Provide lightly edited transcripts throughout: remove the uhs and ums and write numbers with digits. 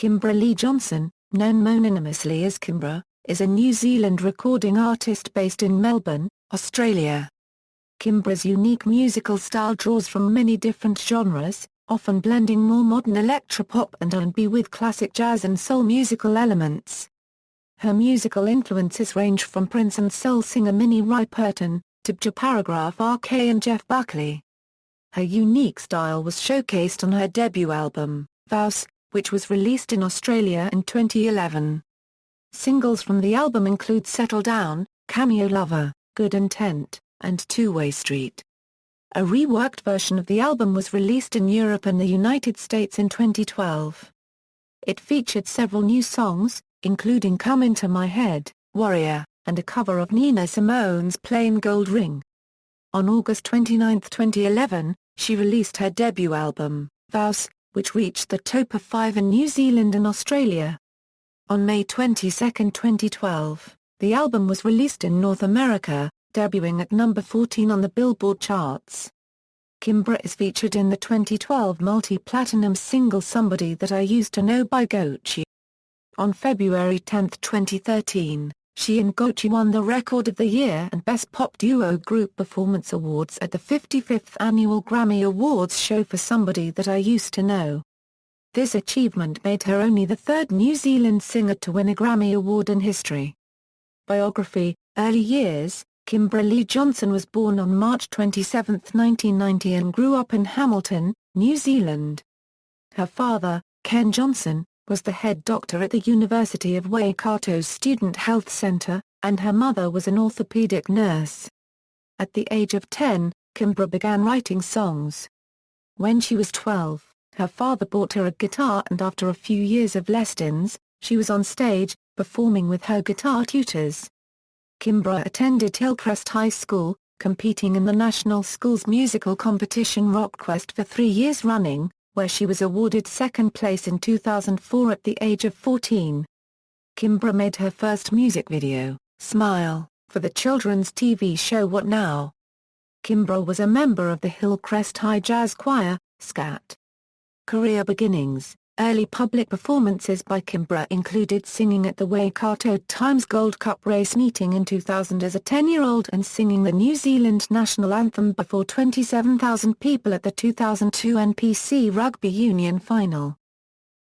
Kimbra Lee Johnson, known mononymously as Kimbra, is a New Zealand recording artist based in Melbourne, Australia. Kimbra's unique musical style draws from many different genres, often blending more modern electropop and R&B with classic jazz and soul musical elements. Her musical influences range from Prince and soul singer Minnie Riperton, to Björk and Jeff Buckley. Her unique style was showcased on her debut album, Vows, which was released in Australia in 2011. Singles from the album include Settle Down, Cameo Lover, Good Intent, and Two-Way Street. A reworked version of the album was released in Europe and the United States in 2012. It featured several new songs, including Come Into My Head, Warrior, and a cover of Nina Simone's Plain Gold Ring. On August 29, 2011, she released her debut album, Vows, which reached the top of 5 in New Zealand and Australia. On May 22, 2012, the album was released in North America, debuting at number 14 on the Billboard charts. Kimbra is featured in the 2012 multi-platinum single Somebody That I Used to Know by Gotye. On February 10, 2013, she and Gotye won the Record of the Year and Best Pop Duo Group Performance Awards at the 55th Annual Grammy Awards show for Somebody That I Used to Know. This achievement made her only the third New Zealand singer to win a Grammy Award in history. Biography: Early years. Kimbra Lee Johnson was born on March 27, 1990 and grew up in Hamilton, New Zealand. Her father, Ken Johnson, was the head doctor at the University of Waikato's Student Health Centre, and her mother was an orthopedic nurse. At the age of 10, Kimbra began writing songs. When she was 12, her father bought her a guitar and after a few years of lessons, she was on stage, performing with her guitar tutors. Kimbra attended Hillcrest High School, competing in the national schools musical competition RockQuest for 3 years running, where she was awarded second place in 2004 at the age of 14. Kimbra made her first music video, Smile, for the children's TV show What Now? Kimbra was a member of the Hillcrest High Jazz Choir, SCAT. Career beginnings. Early public performances by Kimbra included singing at the Waikato Times Gold Cup race meeting in 2000 as a 10-year-old and singing the New Zealand national anthem before 27,000 people at the 2002 NPC Rugby Union final.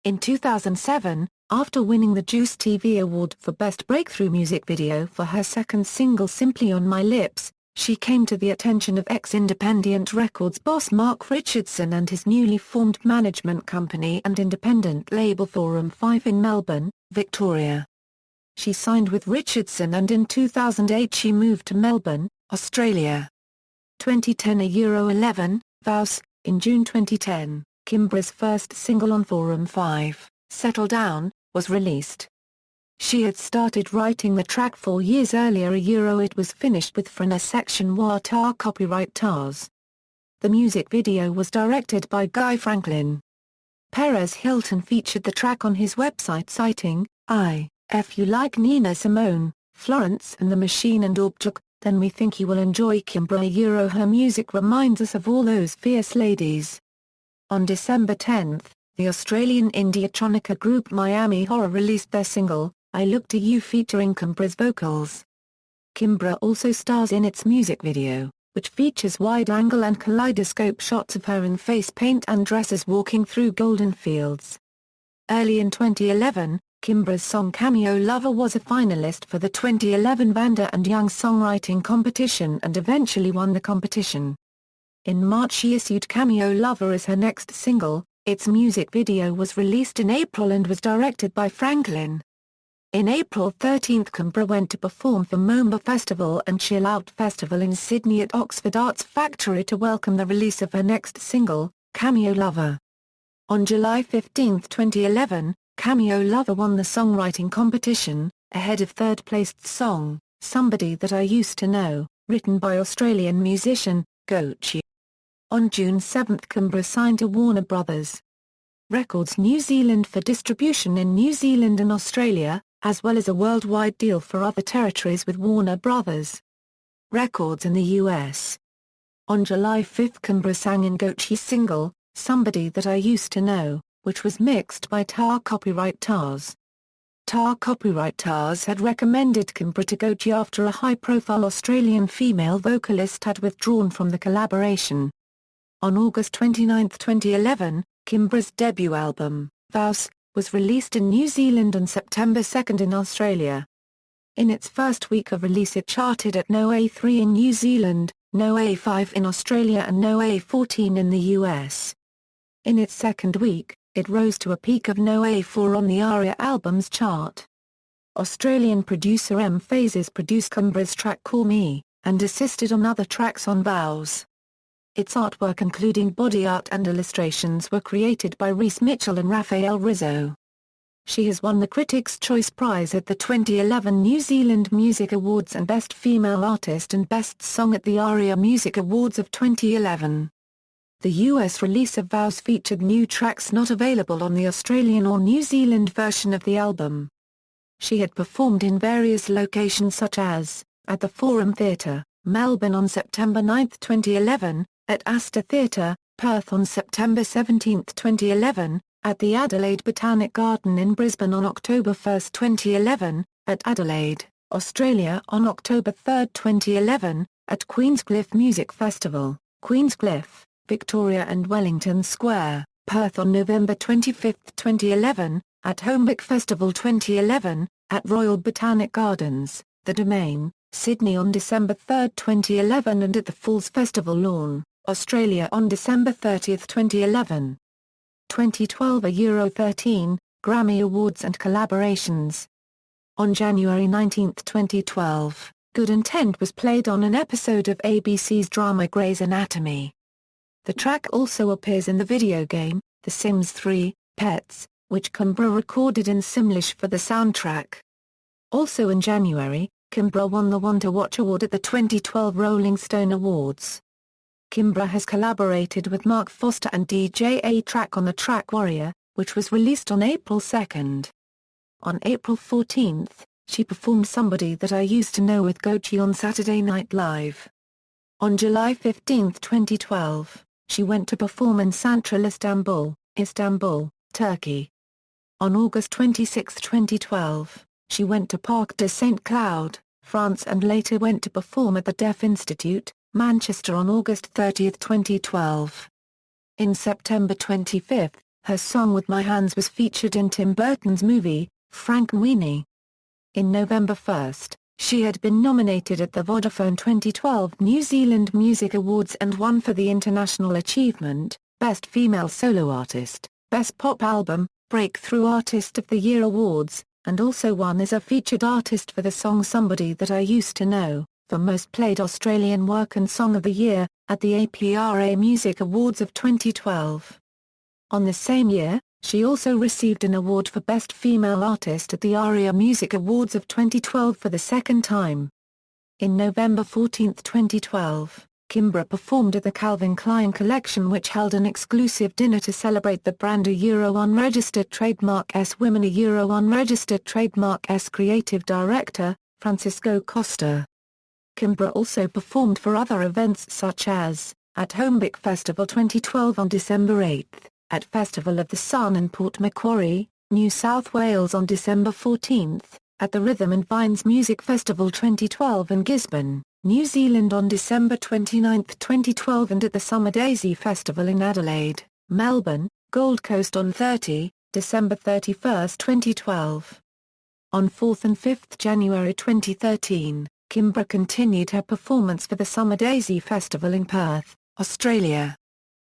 In 2007, after winning the Juice TV Award for Best Breakthrough Music Video for her second single Simply on My Lips, she came to the attention of ex-Independent Records boss Mark Richardson and his newly formed management company and independent label Forum 5 in Melbourne, Victoria. She signed with Richardson and in 2008 she moved to Melbourne, Australia. 2010 Euro 11, Vows. In June 2010, Kimbra's first single on Forum 5, Settle Down, was released. She had started writing the track 4 years earlier. It was finished with Frana section Wata copyright Tars. The music video was directed by Guy Franklin. Perez Hilton featured the track on his website citing, "If you like Nina Simone, Florence and the Machine and Björk, then we think you will enjoy Kimbra. Her music reminds us of all those fierce ladies." On December 10, the Australian indie electronica group Miami Horror released their single, I Look to You featuring Kimbra's vocals. Kimbra also stars in its music video, which features wide-angle and kaleidoscope shots of her in face paint and dresses walking through golden fields. Early in 2011, Kimbra's song Cameo Lover was a finalist for the 2011 Vanda and Young Songwriting Competition and eventually won the competition. In March she issued Cameo Lover as her next single. Its music video was released in April and was directed by Franklin. In April 13, Kimbra went to perform for Moomba Festival and Chill Out Festival in Sydney at Oxford Arts Factory to welcome the release of her next single, Cameo Lover. On July 15, 2011, Cameo Lover won the songwriting competition, ahead of third-placed song, Somebody That I Used to Know, written by Australian musician, Gotye. On June 7, Kimbra signed to Warner Bros. Records New Zealand for distribution in New Zealand and Australia, as well as a worldwide deal for other territories with Warner Bros. Records in the US. On July 5 Kimbra sang in Gotye's single, Somebody That I Used to Know, which was mixed by Tar Copyright Tars. Tar Copyright Tars had recommended Kimbra to Gotye after a high-profile Australian female vocalist had withdrawn from the collaboration. On August 29, 2011, Kimbra's debut album, Vows, was released in New Zealand and September 2 in Australia. In its first week of release it charted at No. A3 in New Zealand, No. A5 in Australia and No. A14 in the US. In its second week, it rose to a peak of No. A4 on the ARIA Albums chart. Australian producer M Phases produced Kimbra's track Call Me, and assisted on other tracks on Vows. Its artwork including body art and illustrations were created by Reese Mitchell and Raphael Rizzo. She has won the Critics' Choice Prize at the 2011 New Zealand Music Awards and Best Female Artist and Best Song at the ARIA Music Awards of 2011. The US release of Vows featured new tracks not available on the Australian or New Zealand version of the album. She had performed in various locations such as, at the Forum Theatre, Melbourne on September 9, 2011, at Astor Theatre, Perth on September 17, 2011, at the Adelaide Botanic Garden in Brisbane on October 1, 2011, at Adelaide, Australia on October 3, 2011, at Queenscliff Music Festival, Queenscliff, Victoria and Wellington Square, Perth on November 25, 2011, at Homebuck Festival 2011, at Royal Botanic Gardens, The Domain, Sydney on December 3, 2011 and at the Falls Festival Lawn, Australia on December 30, 2011. 2012 A Euro 13, Grammy Awards and Collaborations. On January 19, 2012, Good Intent was played on an episode of ABC's drama Grey's Anatomy. The track also appears in the video game, The Sims 3, Pets, which Kimbra recorded in Simlish for the soundtrack. Also in January, Kimbra won the One to Watch Award at the 2012 Rolling Stone Awards. Kimbra has collaborated with Mark Foster and DJ A-Trak on the track Warrior, which was released on April 2. On April 14, she performed Somebody That I Used to Know with Gotye on Saturday Night Live. On July 15, 2012, she went to perform in Central Istanbul, Istanbul, Turkey. On August 26, 2012, she went to Parc de Saint Cloud, France and later went to perform at the Deaf Institute, Manchester on August 30, 2012. In September 25, her song With My Hands was featured in Tim Burton's movie, Frankenweenie. In November 1, she had been nominated at the Vodafone 2012 New Zealand Music Awards and won for the International Achievement, Best Female Solo Artist, Best Pop Album, Breakthrough Artist of the Year Awards, and also won as a featured artist for the song Somebody That I Used to Know, for Most Played Australian Work and Song of the Year, at the APRA Music Awards of 2012. On the same year, she also received an award for Best Female Artist at the ARIA Music Awards of 2012 for the second time. In November 14, 2012, Kimbra performed at the Calvin Klein Collection, which held an exclusive dinner to celebrate the brand Unregistered Trademark S Women Unregistered Trademark S Creative Director, Francisco Costa. Kimbra also performed for other events such as, at Homebuck Festival 2012 on December 8, at Festival of the Sun in Port Macquarie, New South Wales on December 14, at the Rhythm and Vines Music Festival 2012 in Gisborne, New Zealand on December 29, 2012 and at the Summer Daisy Festival in Adelaide, Melbourne, Gold Coast on December 31, 2012. On 4 and 5 January 2013, Kimbra continued her performance for the Summer Daisy Festival in Perth, Australia.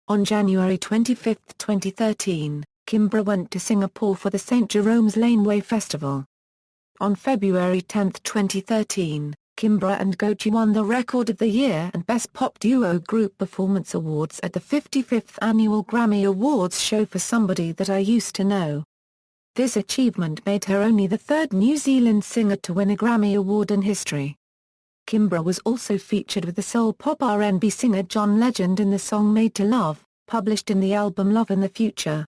On January 25, 2013, Kimbra went to Singapore for the St. Jerome's Laneway Festival. On February 10, 2013, Kimbra and Gotye won the Record of the Year and Best Pop Duo Group Performance Awards at the 55th Annual Grammy Awards show for Somebody That I Used to Know. This achievement made her only the third New Zealand singer to win a Grammy Award in history. Kimbra was also featured with the soul pop R&B singer John Legend in the song Made to Love, published in the album Love in the Future.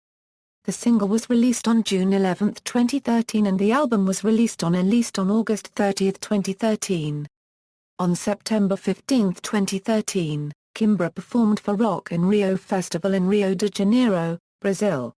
The single was released on June 11, 2013 and the album was released on August 30, 2013. On September 15, 2013, Kimbra performed for Rock in Rio Festival in Rio de Janeiro, Brazil.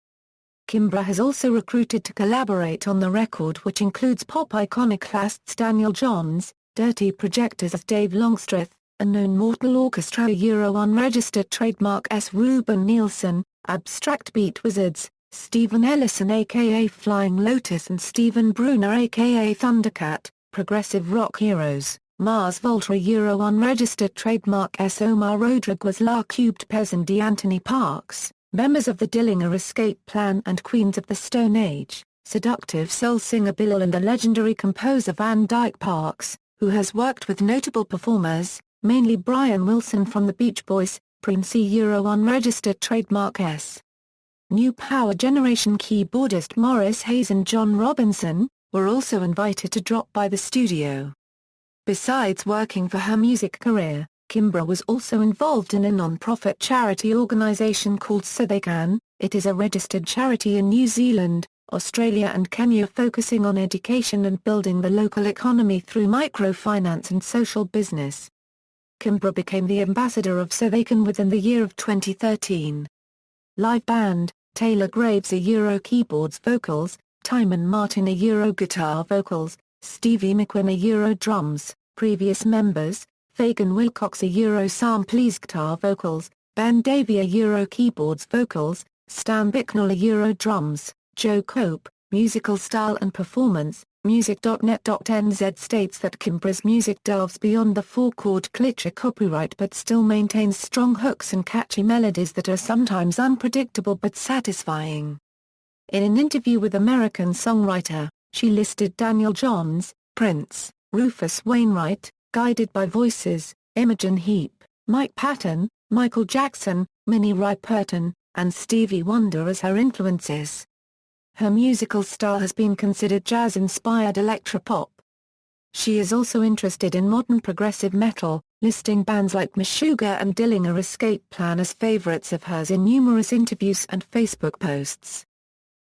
Kimbra has also recruited to collaborate on the record, which includes pop iconoclasts Daniel Johns, Dirty Projectors as Dave Longstreth, Unknown Mortal Orchestra unregistered trademark S. Ruben Nielsen, Abstract Beat Wizards, Stephen Ellison aka Flying Lotus and Stephen Bruner aka Thundercat, Progressive Rock Heroes, Mars Volta unregistered trademark S. Omar Rodriguez La Cubed Peasant D'Anthony Parks, members of the Dillinger Escape Plan and Queens of the Stone Age, seductive soul singer Bilal and the legendary composer Van Dyke Parks, who has worked with notable performers, mainly Brian Wilson from the Beach Boys, Prince unregistered trademark S. New Power Generation keyboardist Morris Hayes and John Robinson, were also invited to drop by the studio. Besides working for her music career, Kimbra was also involved in a non-profit charity organisation called So They Can. It is a registered charity in New Zealand, Australia and Kenya focusing on education and building the local economy through microfinance and social business. Kimbra became the ambassador of So They Can within the year of 2013. Live band, Taylor Graves keyboards vocals, Timon Martin guitar vocals, Stevie McQueen drums, previous members, Fagan Wilcox samples guitar vocals, Ben Davy keyboards vocals, Stan Bicknell drums, Joe Cope, musical style and performance. Music.net.nz states that Kimbra's music delves beyond the four-chord cliché copyright but still maintains strong hooks and catchy melodies that are sometimes unpredictable but satisfying. In an interview with American Songwriter, she listed Daniel Johns, Prince, Rufus Wainwright, Guided by Voices, Imogen Heap, Mike Patton, Michael Jackson, Minnie Riperton, and Stevie Wonder as her influences. Her musical style has been considered jazz-inspired electropop. She is also interested in modern progressive metal, listing bands like Meshuggah and Dillinger Escape Plan as favorites of hers in numerous interviews and Facebook posts.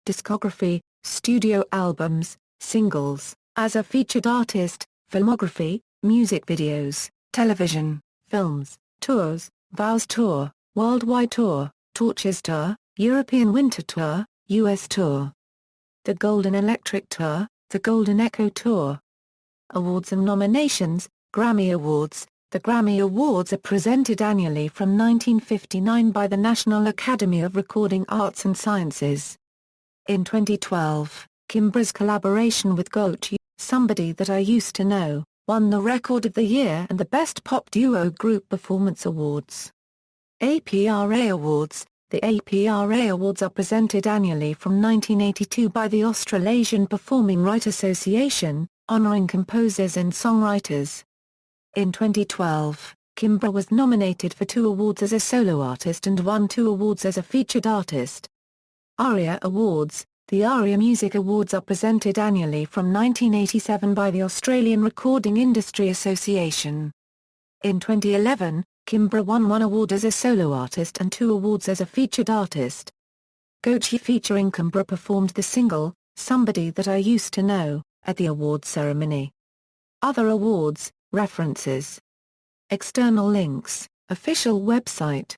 Discography, studio albums, singles, as a featured artist, filmography, music videos, television, films, tours, Vows Tour, Worldwide Tour, Torches Tour, European Winter Tour, US Tour. The Golden Electric Tour, the Golden Echo Tour. Awards and nominations, Grammy Awards. The Grammy Awards are presented annually from 1959 by the National Academy of Recording Arts and Sciences. In 2012, Kimbra's collaboration with Gotye, Somebody That I Used to Know, won the Record of the Year and the Best Pop Duo Group Performance Awards. APRA Awards. The APRA Awards are presented annually from 1982 by the Australasian Performing Right Association, honouring composers and songwriters. In 2012, Kimbra was nominated for 2 awards as a solo artist and won 2 awards as a featured artist. ARIA Awards. The ARIA Music Awards are presented annually from 1987 by the Australian Recording Industry Association. In 2011, Kimbra won 1 award as a solo artist and 2 awards as a featured artist. Gotye featuring Kimbra performed the single, Somebody That I Used to Know, at the awards ceremony. Other awards, references. External links, official website.